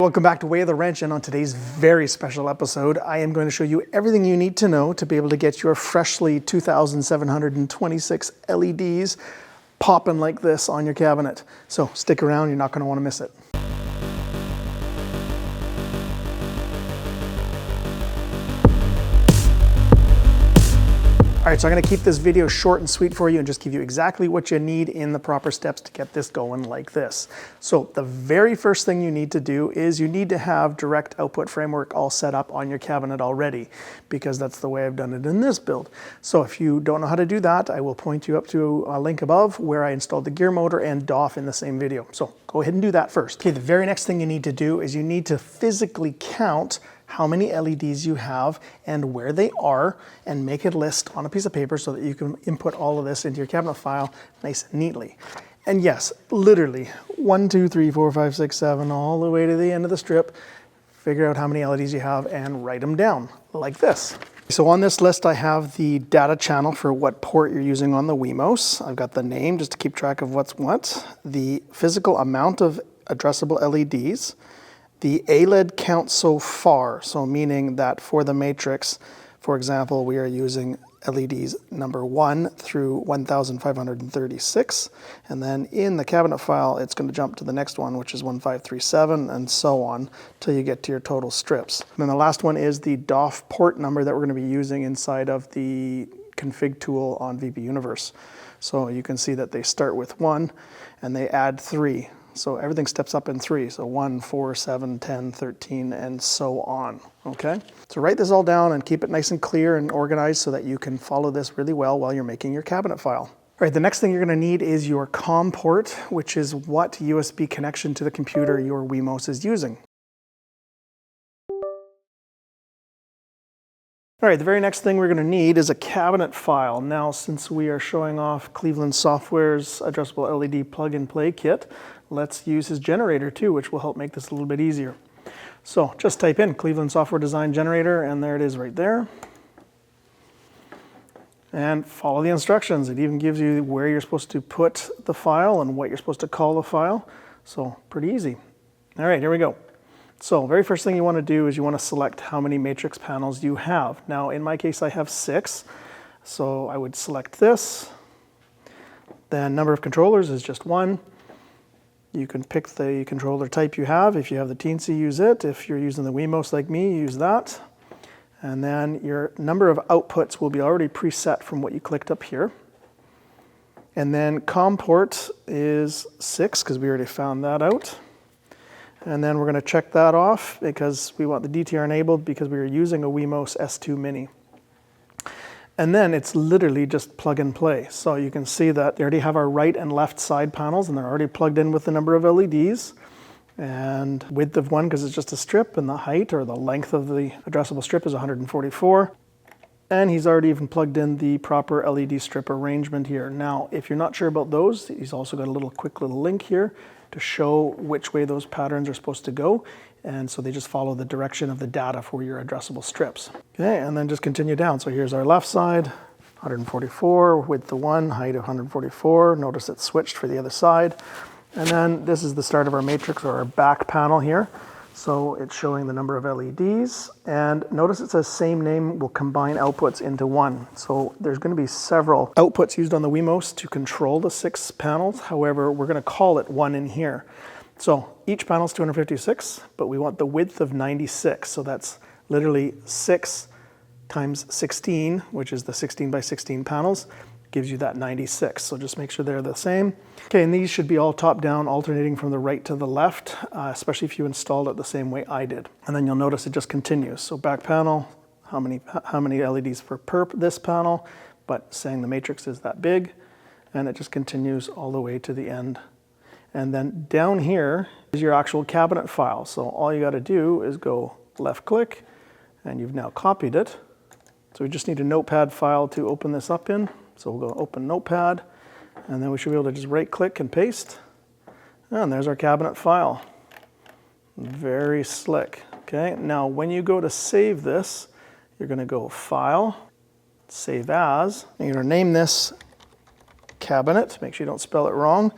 Welcome back to Way of the Wrench, and on today's very special episode, I am going to show you everything you need to know to be able to get your freshly 2,726 LEDs popping like this on your cabinet. So stick around, you're not going to want to miss it. All right, so I'm going to keep this video short and sweet for you and just give you exactly what you need in the proper steps to get this going like this. So the very first thing you need to do is you need to have Ditect Output Framework all set up on your cabinet already, because that's the way I've done it in this build. So if you don't know how to do that, I will point you up to a link above where I installed the gear motor and DOF in the same video. So go ahead and do that first. Okay, the very next thing you need to do is you need to physically count how many LEDs you have and where they are, and make a list on a piece of paper so that you can input all of this into your cabinet file nice and neatly. And yes, literally 1, 2, 3, 4, 5, 6, 7, all the way to the end of the strip. Figure out how many LEDs you have and write them down like this. So on this list, I have the data channel for what port you're using on the Wemos. I've got the name just to keep track of what's what, the physical amount of addressable LEDs, the ALED count so far, so meaning that for the matrix, for example, we are using LEDs number 1 through 1,536, and then in the cabinet file, it's going to jump to the next one, which is 1,537, and so on, till you get to your total strips. And then the last one is the DOF port number that we're going to be using inside of the config tool on VP Universe. So you can see that they start with 1, and they add 3. So everything steps up in 3. So 1, 4, 7, 10, 13, and so on. Okay? So write this all down and keep it nice and clear and organized so that you can follow this really well while you're making your cabinet file. All right, the next thing you're going to need is your COM port, which is what USB connection to the computer your Wemos is using. All right, the very next thing we're going to need is a cabinet file. Now, since we are showing off Cleveland Software's addressable LED plug-and-play kit, let's use his generator too, which will help make this a little bit easier. So just type in Cleveland Software Design Generator, and there it is right there. And follow the instructions. It even gives you where you're supposed to put the file and what you're supposed to call the file. So pretty easy. All right, here we go. So very first thing you want to do is you want to select how many matrix panels you have. Now in my case I have 6, so I would select this. Then number of controllers is just 1. You can pick the controller type you have. If you have the Teensy, use it. If you're using the Wemos like me, use that. And then your number of outputs will be already preset from what you clicked up here. And then COM port is 6, because we already found that out. And then we're going to check that off because we want the DTR enabled because we are using a Wemos S2 Mini. And then it's literally just plug and play. So you can see that they already have our right and left side panels, and they're already plugged in with the number of LEDs. And width of 1, because it's just a strip, and the height or the length of the addressable strip is 144. And he's already even plugged in the proper LED strip arrangement here. Now, if you're not sure about those, he's also got a quick little link here to show which way those patterns are supposed to go. And so they just follow the direction of the data for your addressable strips. Okay, and then just continue down. So here's our left side, 144, width of 1, height of 144. Notice it's switched for the other side. And then this is the start of our matrix, or our back panel here. So it's showing the number of LEDs, and notice it says same name will combine outputs into 1. So there's going to be several outputs used on the Wemos to control the 6 panels. However, we're going to call it 1 in here. So each panel is 256, but we want the width of 96. So that's literally 6 times 16, which is the 16 by 16 panels, gives you that 96. So just make sure they're the same. Okay, and these should be all top down, alternating from the right to the left, especially if you installed it the same way I did. And then you'll notice it just continues. So back panel, how many LEDs per this panel, but saying the matrix is that big, and it just continues all the way to the end. And then down here is your actual cabinet file. So all you got to do is go left click, and you've now copied it. So we just need a notepad file to open this up in. So we'll go open notepad, and then we should be able to just right click and paste. And there's our cabinet file. Very slick. Okay, now when you go to save this, you're going to go File, Save As, and you're going to name this cabinet, make sure you don't spell it wrong,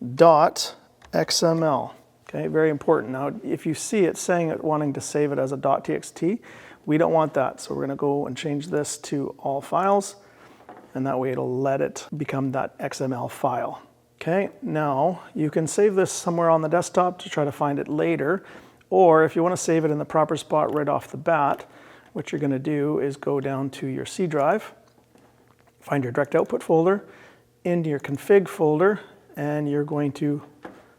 .xml. Okay, very important. Now, if you see it saying it wanting to save it as a .txt, we don't want that. So we're going to go and change this to all files, and that way it'll let it become that XML file. Okay, now you can save this somewhere on the desktop to try to find it later, or if you want to save it in the proper spot right off the bat, what you're going to do is go down to your C drive, find your direct output folder, into your config folder, and you're going to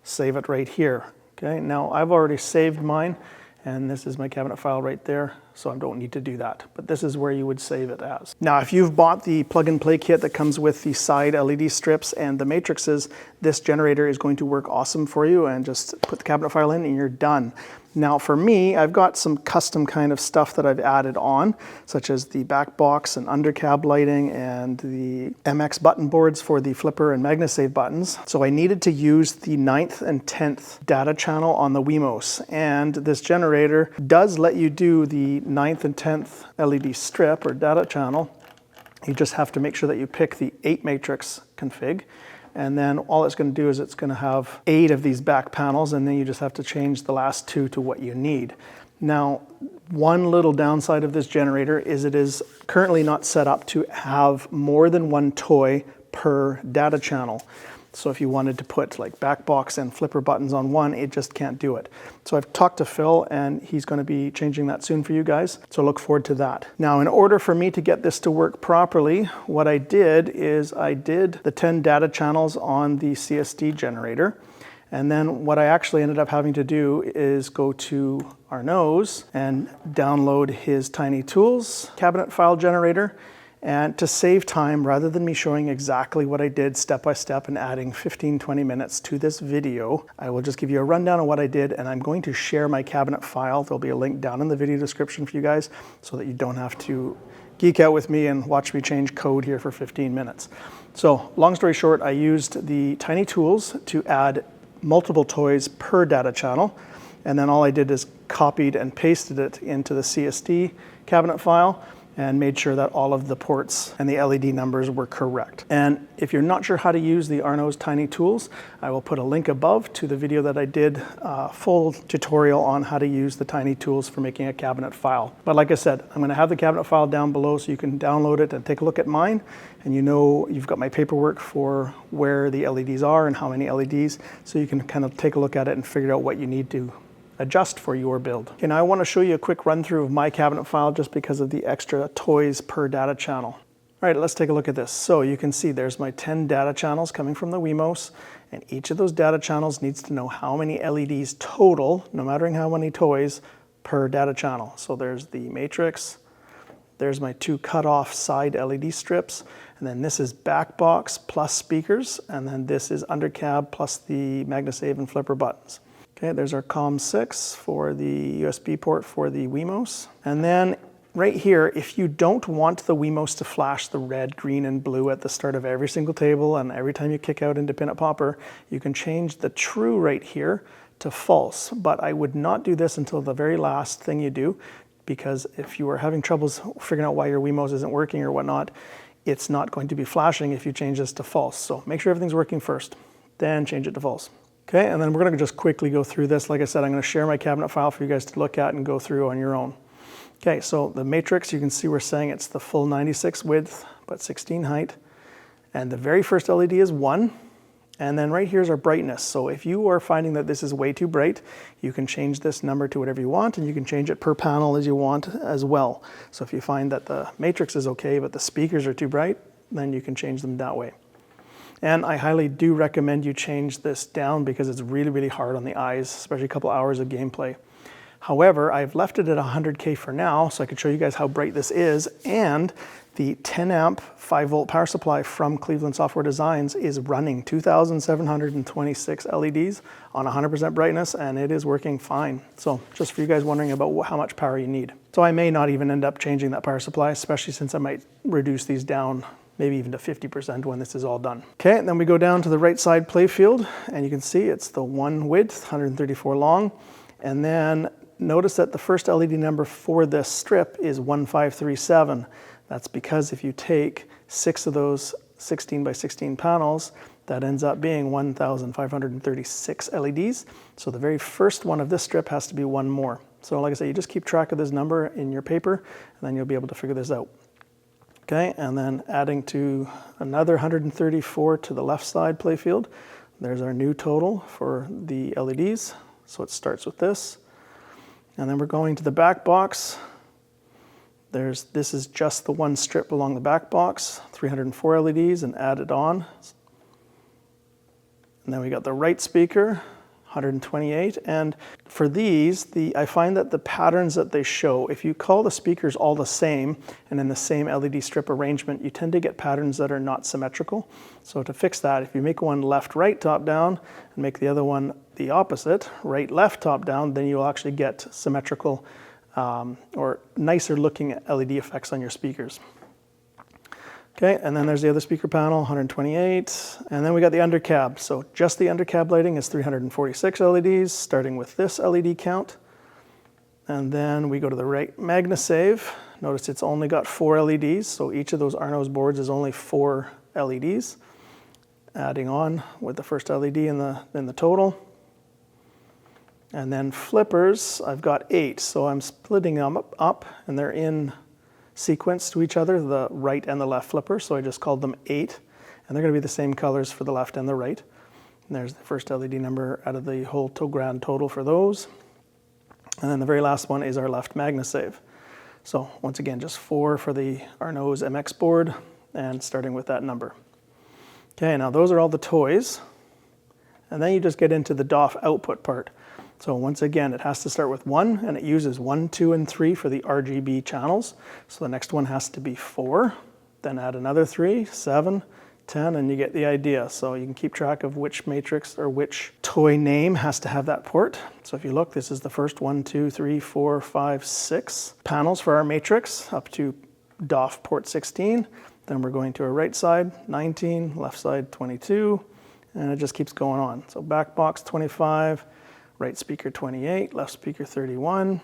save it right here. Okay, now I've already saved mine, and this is my cabinet file right there, so I don't need to do that. But this is where you would save it as. Now, if you've bought the plug-and-play kit that comes with the side LED strips and the matrices, this generator is going to work awesome for you, and just put the cabinet file in and you're done. Now for me, I've got some custom kind of stuff that I've added on, such as the back box and under cab lighting and the MX button boards for the flipper and magna save buttons. So I needed to use the 9th and 10th data channel on the Wemos, and this generator does let you do the 9th and 10th LED strip or data channel. You just have to make sure that you pick the 8 matrix config. And then all it's going to do is it's going to have 8 of these back panels, and then you just have to change the last 2 to what you need. Now, one little downside of this generator is it is currently not set up to have more than 1 toy per data channel. So if you wanted to put like back box and flipper buttons on one, it just can't do it. So I've talked to Phil, and he's going to be changing that soon for you guys. So look forward to that. Now, in order for me to get this to work properly, what I did is I did the 10 data channels on the CSD generator. And then what I actually ended up having to do is go to Arnoz and download his Tiny Tools cabinet file generator. And to save time, rather than me showing exactly what I did step by step and adding 15-20 minutes to this video, I will just give you a rundown of what I did, and I'm going to share my cabinet file. There'll be a link down in the video description for you guys so that you don't have to geek out with me and watch me change code here for 15 minutes. So long story short, I used the Tiny Tools to add multiple toys per data channel, and then all I did is copied and pasted it into the CSD cabinet file and made sure that all of the ports and the LED numbers were correct. And if you're not sure how to use the Arnoz Tiny Tools, I will put a link above to the video that I did, full tutorial on how to use the Tiny Tools for making a cabinet file. But like I said, I'm gonna have the cabinet file down below so you can download it and take a look at mine. And you know you've got my paperwork for where the LEDs are and how many LEDs, so you can kind of take a look at it and figure out what you need to adjust for your build. Okay, now I want to show you a quick run through of my cabinet file just because of the extra toys per data channel. All right, let's take a look at this. So you can see there's my 10 data channels coming from the Wemos, and each of those data channels needs to know how many LEDs total, no matter how many toys, per data channel. So there's the matrix, there's my 2 cutoff side LED strips, and then this is back box plus speakers, and then this is under cab plus the magna save and flipper buttons. Okay, there's our COM6 for the USB port for the Wemos. And then right here, if you don't want the Wemos to flash the red, green, and blue at the start of every single table and every time you kick out into Pinup Popper, you can change the true right here to false. But I would not do this until the very last thing you do, because if you are having troubles figuring out why your Wemos isn't working or whatnot, it's not going to be flashing if you change this to false. So make sure everything's working first, then change it to false. Okay, and then we're going to just quickly go through this. Like I said, I'm going to share my cabinet file for you guys to look at and go through on your own. Okay, so the matrix, you can see we're saying it's the full 96 width, but 16 height. And the very first LED is 1. And then right here's our brightness. So if you are finding that this is way too bright, you can change this number to whatever you want, and you can change it per panel as you want as well. So if you find that the matrix is okay, but the speakers are too bright, then you can change them that way. And I highly do recommend you change this down because it's really, really hard on the eyes, especially a couple hours of gameplay. However, I've left it at 100K for now, so I can show you guys how bright this is. And the 10 amp 5 volt power supply from Cleveland Software Designs is running 2,726 LEDs on 100% brightness, and it is working fine. So just for you guys wondering about how much power you need. So I may not even end up changing that power supply, especially since I might reduce these down maybe even to 50% when this is all done. Okay, and then we go down to the right side playfield, and you can see it's the 1 width, 134 long, and then notice that the first LED number for this strip is 1537. That's because if you take 6 of those 16 by 16 panels, that ends up being 1,536 LEDs. So the very first one of this strip has to be one more. So like I say, you just keep track of this number in your paper, and then you'll be able to figure this out. Okay, and then adding to another 134 to the left side playfield. There's our new total for the LEDs. So it starts with this. And then we're going to the back box. This is just the one strip along the back box, 304 LEDs, and added on. And then we got the right speaker, 128. And for these, I find that the patterns that they show, if you call the speakers all the same and in the same LED strip arrangement, you tend to get patterns that are not symmetrical. So to fix that, if you make one left, right, top down, and make the other one the opposite, right, left, top down, then you'll actually get symmetrical or nicer looking LED effects on your speakers. Okay, and then there's the other speaker panel, 128. And then we got the undercab. So just the undercab lighting is 346 LEDs, starting with this LED count. And then we go to the right magna save. Notice it's only got 4 LEDs, so each of those Arnoz boards is only 4 LEDs. Adding on with the first LED in the total. And then flippers, I've got 8, so I'm splitting them up and they're in sequence to each other, the right and the left flipper, so I just called them 8, and they're going to be the same colors for the left and the right. And there's the first LED number out of the whole grand total for those. And then the very last one is our left magna save. So once again, just 4 for the Arnoz MX board, and starting with that number. Okay, now those are all the toys, and then you just get into the DOF output part. So once again, it has to start with 1, and it uses 1, 2, and 3 for the RGB channels. So the next one has to be 4, then add another 3, 7, 10, and you get the idea. So you can keep track of which matrix or which toy name has to have that port. So if you look, this is the first 1, 2, 3, 4, 5, 6 panels for our matrix up to DOF port 16. Then we're going to our right side, 19, left side, 22, and it just keeps going on. So back box, 25, right speaker 28, left speaker 31,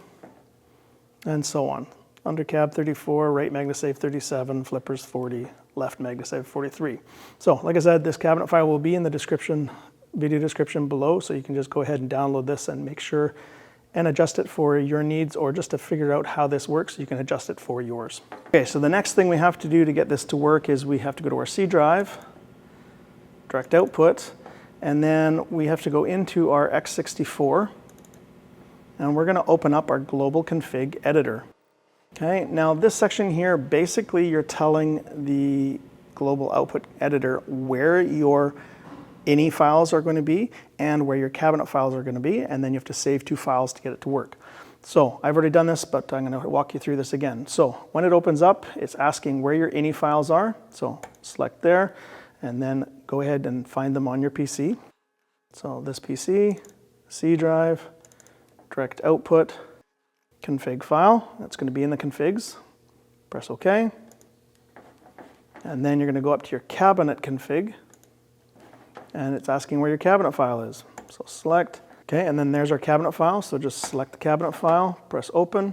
and so on. Undercab 34, right magna save 37, flippers 40, left magna save 43. So like I said, this cabinet file will be in the description, video description below, so you can just go ahead and download this and make sure and adjust it for your needs, or just to figure out how this works, you can adjust it for yours. Okay, so the next thing we have to do to get this to work is we have to go to our C drive, direct output, and then we have to go into our x64, and we're going to open up our global config editor. Okay, now this section here, basically you're telling the global output editor where your INI files are going to be and where your cabinet files are going to be, and then you have to save 2 files to get it to work. So I've already done this, but I'm going to walk you through this again. So when it opens up, it's asking where your INI files are. So select there, and then go ahead and find them on your PC. So this PC, C drive, direct output, config file. That's going to be in the configs. Press OK. And then you're going to go up to your cabinet config, and it's asking where your cabinet file is. So select. Okay, and then there's our cabinet file. So just select the cabinet file, press open.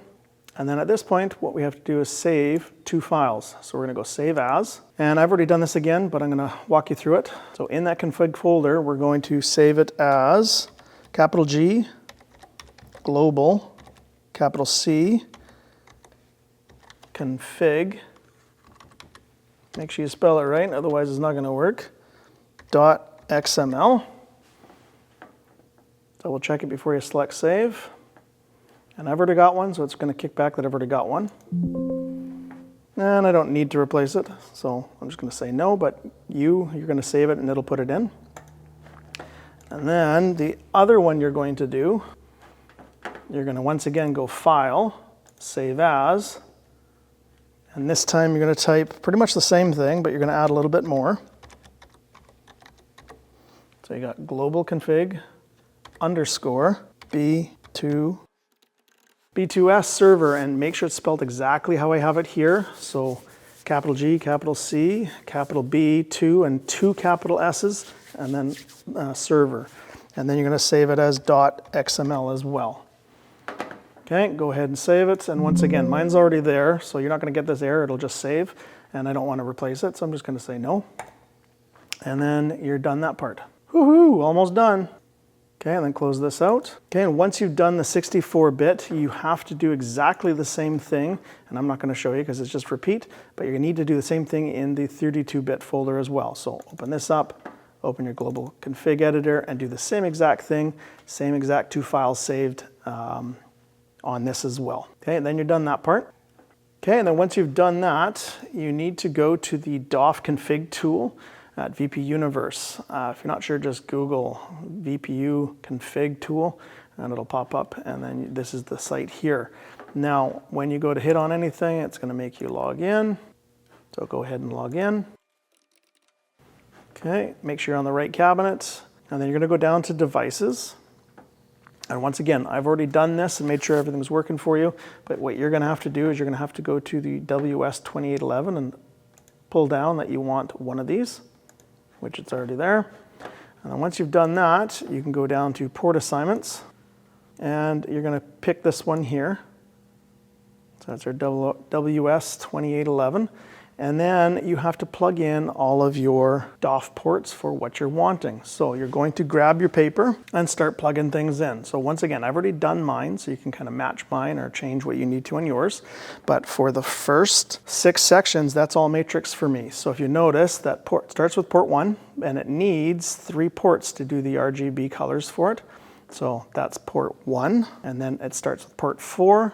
And then at this point, what we have to do is save 2 files. So we're going to go save as. And I've already done this again, but I'm going to walk you through it. So in that config folder, we're going to save it as capital G, global, capital C, config. Make sure you spell it right, otherwise it's not going to work. .xml. Double check it before you select save. And I've already got one, so it's going to kick back that I've already got one. And I don't need to replace it, so I'm just going to say no, but you're going to save it and it'll put it in. And then the other one you're going to do, you're going to once again go File, Save As, and this time you're going to type pretty much the same thing, but you're going to add a little bit more. So you got global config underscore B2S server, and make sure it's spelled exactly how I have it here. So capital G, capital C, capital B, 2, and 2 capital S's, and then server. And then you're going to save it as .xml as well. Okay, go ahead and save it. And once again, mine's already there, so you're not going to get this error. It'll just save, and I don't want to replace it, so I'm just going to say no. And then you're done that part. Woohoo, almost done. Okay, and then close this out. Okay, and once you've done the 64-bit, you have to do exactly the same thing. And I'm not going to show you because it's just repeat, but you're going to need to do the same thing in the 32-bit folder as well. So open this up, open your global config editor, and do the same exact thing, same exact 2 files saved on this as well. Okay, and then you're done that part. Okay, and then once you've done that, you need to go to the DOF Config Tool at VP Universe. If you're not sure, just Google VPU Config Tool and it'll pop up, and then this is the site here. Now, when you go to hit on anything, it's going to make you log in. So go ahead and log in. Okay, make sure you're on the right cabinet, and then you're going to go down to Devices. And once again, I've already done this and made sure everything's working for you, but what you're going to have to do is you're going to have to go to the WS2811 and pull down that you want one of these, which it's already there. And then once you've done that, you can go down to Port Assignments, and you're going to pick this one here. So that's our WS2811. And then you have to plug in all of your DOF ports for what you're wanting. So you're going to grab your paper and start plugging things in. So once again, I've already done mine, so you can kind of match mine or change what you need to on yours. But for the first 6 sections, that's all matrix for me. So if you notice, that port starts with port 1, and it needs 3 ports to do the RGB colors for it. So that's port 1, and then it starts with port 4,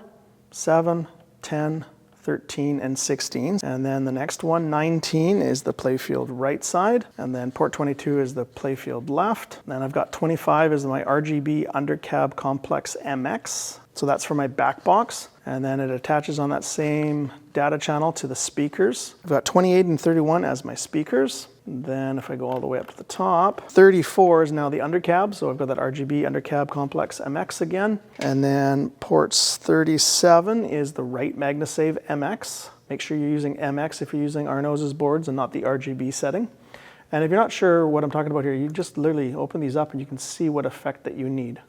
7, 10, 13 and 16, and then the next one, 19, is the playfield right side, and then port 22 is the playfield left. Then I've got 25 is my RGB undercab complex MX, so that's for my back box, and then it attaches on that same data channel to the speakers. I've got 28 and 31 as my speakers. Then if I go all the way up to the top, 34 is now the undercab, so I've got that RGB undercab complex MX again. And then ports 37 is the right MagnaSave MX. Make sure you're using MX if you're using Arnoz's boards and not the RGB setting. And if you're not sure what I'm talking about here, you just literally open these up and you can see what effect that you need.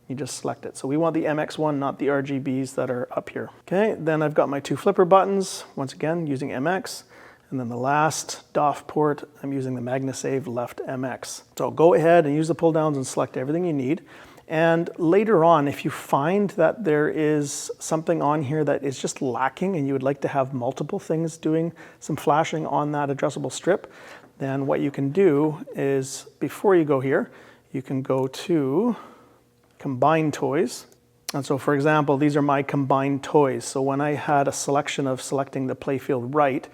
You just select it. So we want the MX one, not the RGBs that are up here. Okay, then I've got my 2 flipper buttons, once again using MX. And then the last DOF port, I'm using the MagnaSave left MX. So go ahead and use the pull downs and select everything you need. And later on, if you find that there is something on here that is just lacking and you would like to have multiple things doing some flashing on that addressable strip, then what you can do is, before you go here, you can go to Combine Toys. And so for example, these are my combined toys. So when I had a selection of selecting the playfield right,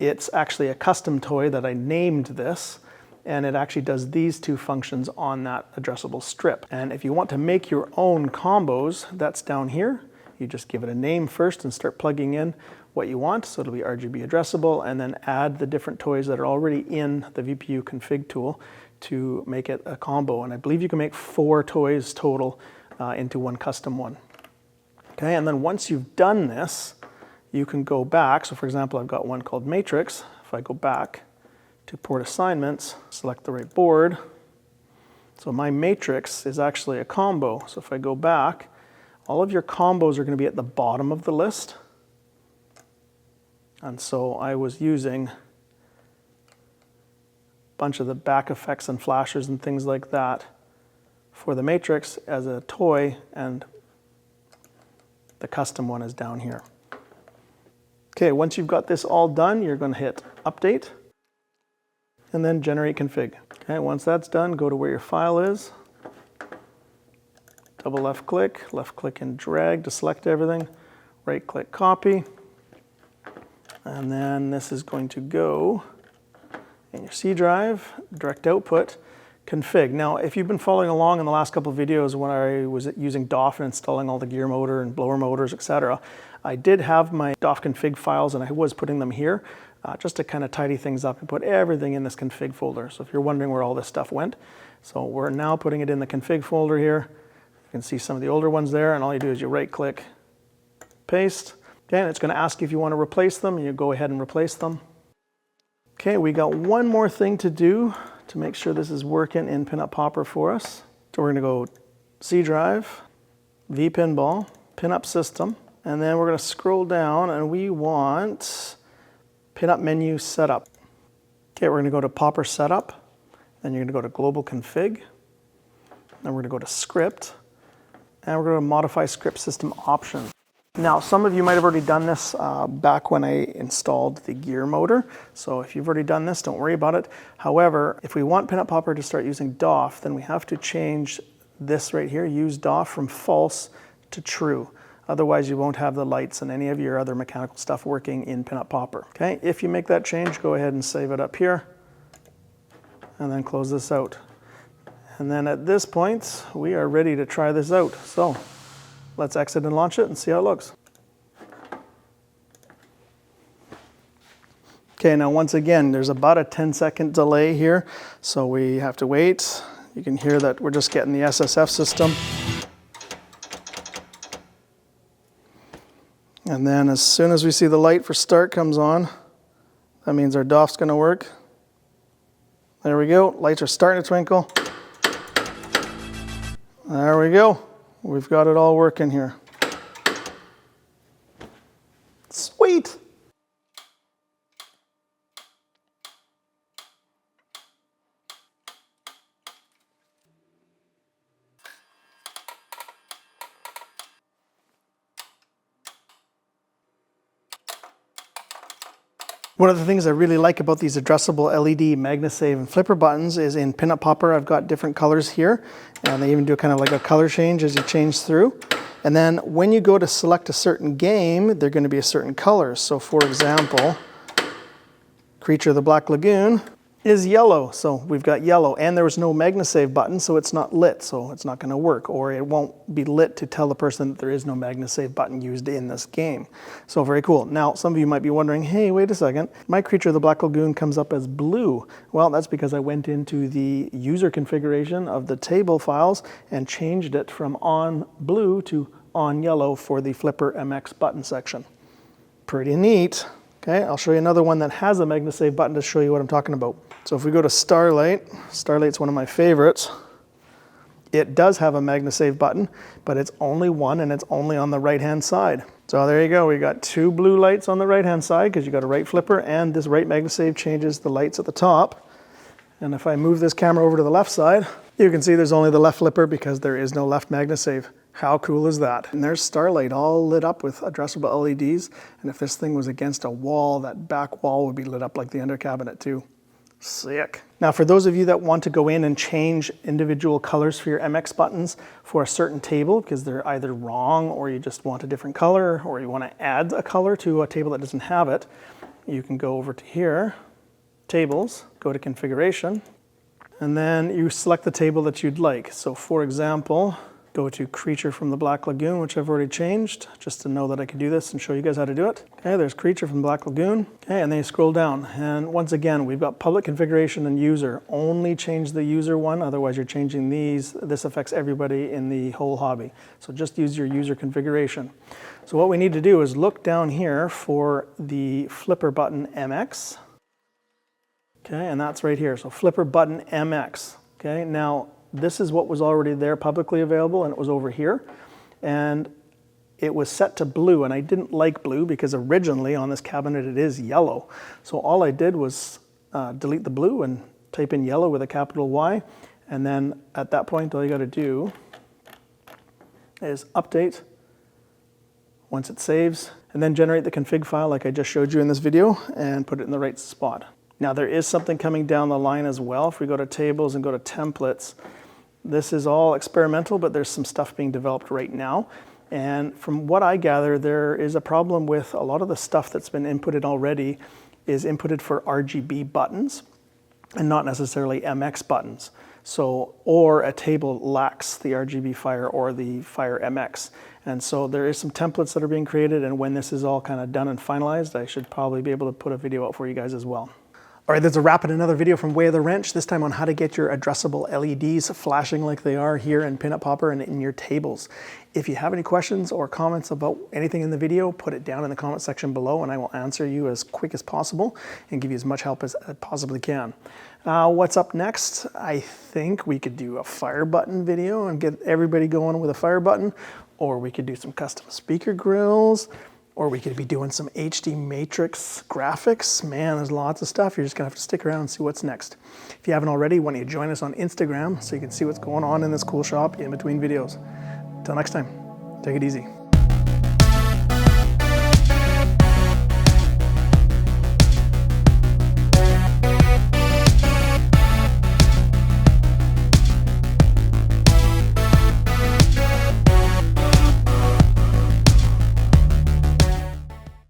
it's actually a custom toy that I named this, and it actually does these 2 functions on that addressable strip. And if you want to make your own combos, that's down here. You just give it a name first and start plugging in what you want. So it'll be RGB addressable, and then add the different toys that are already in the VPU config tool to make it a combo. And I believe you can make 4 toys total into one custom one. Okay, and then once you've done this, you can go back. So for example, I've got one called Matrix. If I go back to Port Assignments, select the right board. So my matrix is actually a combo. So if I go back, all of your combos are going to be at the bottom of the list. And so I was using a bunch of the back effects and flashers and things like that for the matrix as a toy, and the custom one is down here. Okay, once you've got this all done, you're going to hit Update and then Generate Config. Okay, once that's done, go to where your file is, double left click and drag to select everything, right click copy, and then this is going to go in your C drive, direct output, config. Now, if you've been following along in the last couple of videos when I was using DOF and installing all the gear motor and blower motors, etc., I did have my DOF config files, and I was putting them here just to kind of tidy things up and put everything in this config folder. So if you're wondering where all this stuff went, so we're now putting it in the config folder here. You can see some of the older ones there, and all you do is you right click, paste. Okay, and it's going to ask you if you want to replace them, and you go ahead and replace them. Okay, we got one more thing to do to make sure this is working in Pinup Popper for us. So we're going to go C drive, vPinball, Pinup system, and then we're going to scroll down and we want Pinup menu setup. Okay, we're going to go to Popper Setup, then you're going to go to Global Config, then we're going to go to Script, and we're going to modify script system options. Now, some of you might have already done this back when I installed the gear motor. So if you've already done this, don't worry about it. However, if we want Pinup Popper to start using DOF, then we have to change this right here, use DOF from false to true. Otherwise, you won't have the lights and any of your other mechanical stuff working in Pinup Popper. Okay, if you make that change, go ahead and save it up here, and then close this out. And then at this point, we are ready to try this out. So let's exit and launch it and see how it looks. Okay, now once again, there's about a 10-second delay here, so we have to wait. You can hear that we're just getting the SSF system. And then as soon as we see the light for start comes on, that means our DOF's going to work. There we go, lights are starting to twinkle. There we go. We've got it all working here. Sweet! One of the things I really like about these addressable LED magna save and flipper buttons is in Pinup Popper I've got different colors here, and they even do kind of like a color change as you change through. And then when you go to select a certain game, they're going to be a certain color. So for example, Creature of the Black Lagoon is yellow, so we've got yellow, and there was no magna save button, so it's not lit, so it's not going to work, or it won't be lit to tell the person that there is no magna save button used in this game. So very cool. Now some of you might be wondering, hey, wait a second, my Creature of the Black Lagoon comes up as blue. Well, that's because I went into the user configuration of the table files and changed it from on blue to on yellow for the Flipper MX button section. Pretty neat. Okay, I'll show you another one that has a magna save button to show you what I'm talking about. So if we go to Starlight, Starlight's one of my favorites. It does have a magna save button, but it's only one and it's only on the right-hand side. So there you go, we got two blue lights on the right-hand side because you got a right flipper, and this right magna save changes the lights at the top. And if I move this camera over to the left side, you can see there's only the left flipper because there is no left magna save. How cool is that? And there's Starlight all lit up with addressable LEDs. And if this thing was against a wall, that back wall would be lit up like the under cabinet too. Sick. Now for those of you that want to go in and change individual colors for your MX buttons for a certain table because they're either wrong or you just want a different color or you want to add a color to a table that doesn't have it, you can go over to here, Tables, go to Configuration, and then you select the table that you'd like. So for example, go to Creature from the Black Lagoon, which I've already changed, just to know that I can do this and show you guys how to do it. Okay, there's Creature from the Black Lagoon. Okay, and then you scroll down. And once again, we've got public configuration and user. Only change the user one, otherwise you're changing these. This affects everybody in the whole hobby. So just use your user configuration. So what we need to do is look down here for the flipper button MX. Okay, and that's right here. So flipper button MX. Okay, now this is what was already there publicly available, and it was over here. And it was set to blue, and I didn't like blue because originally on this cabinet it is yellow. So all I did was delete the blue and type in yellow with a capital Y. And then at that point, all you got to do is update once it saves, and then generate the config file like I just showed you in this video and put it in the right spot. Now there is something coming down the line as well. If we go to Tables and go to Templates, this is all experimental, but there's some stuff being developed right now. And from what I gather, there is a problem with a lot of the stuff that's been inputted already is inputted for RGB buttons and not necessarily MX buttons. So, or a table lacks the RGB Fire or the Fire MX. And so there is some templates that are being created, and when this is all kind of done and finalized, I should probably be able to put a video out for you guys as well. All right, there's a wrap in another video from Way of the Wrench, this time on how to get your addressable LEDs flashing like they are here in Pinup Popper and in your tables. If you have any questions or comments about anything in the video, put it down in the comment section below and I will answer you as quick as possible and give you as much help as I possibly can. What's up next? I think we could do a fire button video and get everybody going with a fire button, or we could do some custom speaker grills, Or we could be doing some HD matrix graphics. Man, there's lots of stuff. You're just gonna have to stick around and see what's next. If you haven't already, why don't you join us on Instagram so you can see what's going on in this cool shop in between videos. Until next time, take it easy.